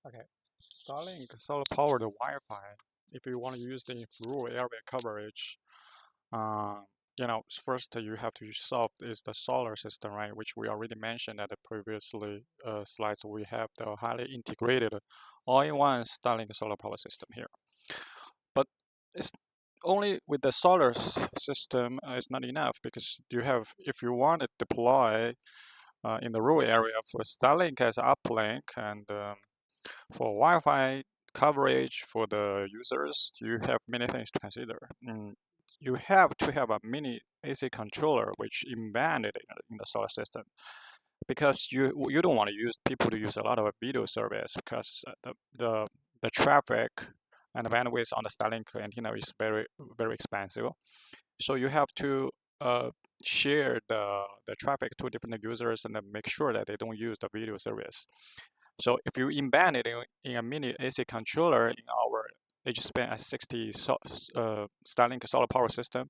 Okay, Starlink solar-powered Wi-Fi. If you want to use the rural area coverage, uh, first you have to solve is the solar system, right? Which we already mentioned at the previously slides. We have the highly integrated all-in-one Starlink solar power system here. But it's only with the solar system is not enough because if you want to deploy in the rural area for Starlink as uplink and for Wi-Fi coverage for the users, you have many things to consider. You have to have a mini AC controller which embedded in the solar system because you don't want to use people to use a lot of video service because the traffic and the bandwidth on the Starlink antenna is very expensive. So you have to share the traffic to different users and then make sure that they don't use the video service. So if you embed it in a mini AC controller in our HSpan S60 Starlink solar power system,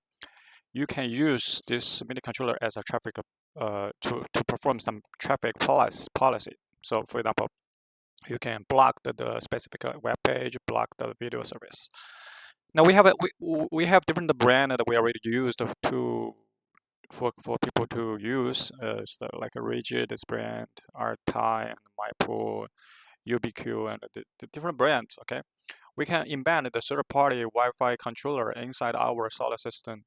you can use this mini controller as a traffic to perform some traffic policy. So for example, you can block the specific web page, block the video service. Now we have different brand that we already used for people to use, so like a Rigid, this brand, RTI, and MyPool, UBQ, and the different brands. Okay, we can embed the third-party Wi-Fi controller inside our solar system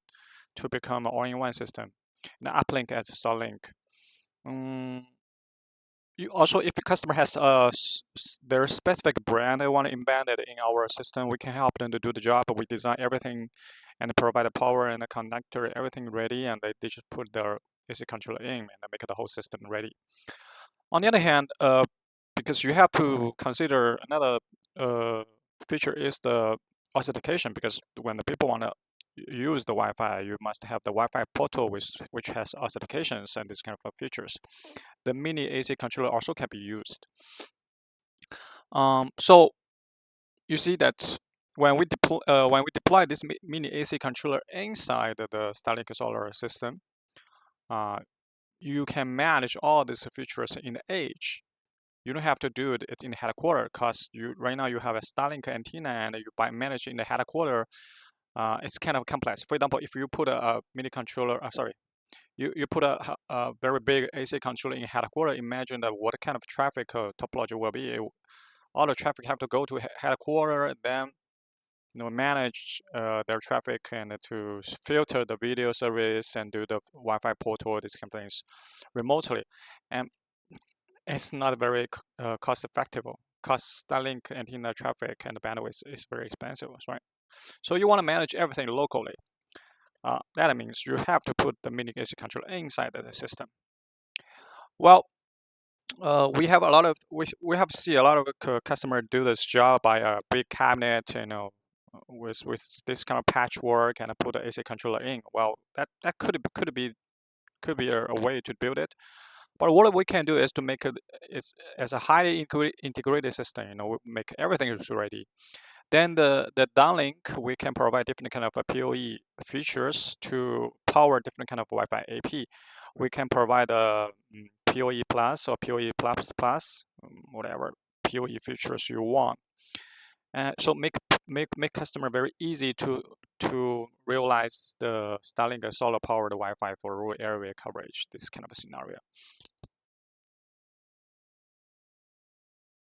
to become an all-in-one system, and uplink as Starlink. Also, if the customer has their specific brand they want to embed it in our system, we can help them to do the job. We design everything and provide the power and the connector, everything ready, and they just put their AC controller in and make the whole system ready. On the other hand, because you have to consider another feature is the authentication, because when the people want to use the Wi-Fi, you must have the Wi-Fi portal which has authentications and these kind of features. The mini AC controller also can be used. So you see that when we deploy this mini AC controller inside the Starlink solar system, you can manage all these features in the edge. You don't have to do it in the headquarters because right now you have a Starlink antenna and you manage in the headquarters. It's kind of complex. For example, if you put a mini controller, you put a very big AC controller in headquarters, imagine that what kind of traffic topology will be. All the traffic have to go to headquarters, then manage their traffic and to filter the video service and do the Wi-Fi portal, these kind of things remotely. And it's not very cost effective because Starlink antenna traffic and bandwidth is very expensive, right? So you want to manage everything locally. That means you have to put the mini AC controller inside the system. Well, we have we have seen a lot of customers do this job by a big cabinet, with this kind of patchwork and put the AC controller in. Well, that could be a way to build it. But what we can do is to make it as a highly integrated system. Make everything ready. Then the downlink, we can provide different kind of PoE features to power different kind of Wi-Fi AP. We can provide a PoE plus or PoE plus, whatever PoE features you want. So make customer very easy to realize the Starlink solar powered Wi-Fi for rural area coverage. This kind of a scenario.